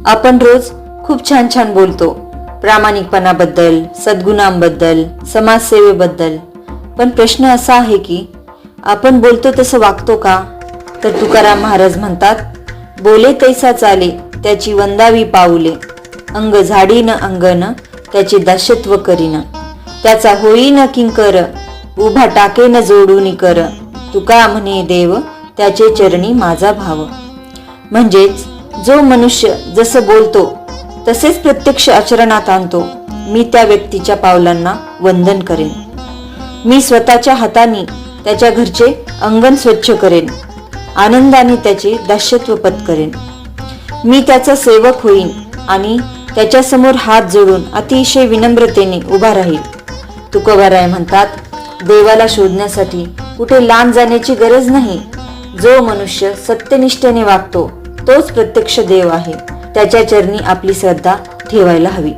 आपण रोज खूप छान छान बोलतो, प्रामाणिकपणाबद्दल, सद्गुणांबद्दल, समाजसेवेबद्दल. पण प्रश्न असा आहे की आपण बोलतो तसं वागतो का? तर तुकाराम महाराज म्हणतात, बोले तैसा चाले त्याची वंदावी पाऊले, अंग झाडीन अंगन त्याचे दास्यत्व करीन, त्याचा होईन किंकर उभा टाकेन जोडून कर, तुका म्हणे देव त्याचे चरणी माझा भाव. म्हणजेच जो मनुष्य जसं बोलतो तसेच प्रत्यक्ष आचरणात आणतो, मी त्या व्यक्तीच्या पावलांना वंदन करेन. मी स्वतःच्या हाताने त्याच्या घरचे अंगण स्वच्छ करेन, आनंदाने त्याचे दास्यत्व पत्करेन. मी त्याचा सेवक होईन आणि त्याच्यासमोर हात जोडून अतिशय विनम्रतेने उभा राहील. तुकोबाराय म्हणतात, देवाला शोधण्यासाठी कुठे लांब जाण्याची गरज नाही. जो मनुष्य सत्यनिष्ठेने वागतो तोच प्रत्यक्ष देव आहे. त्याच्या चरणी आपली श्रद्धा ठेवायला हवी.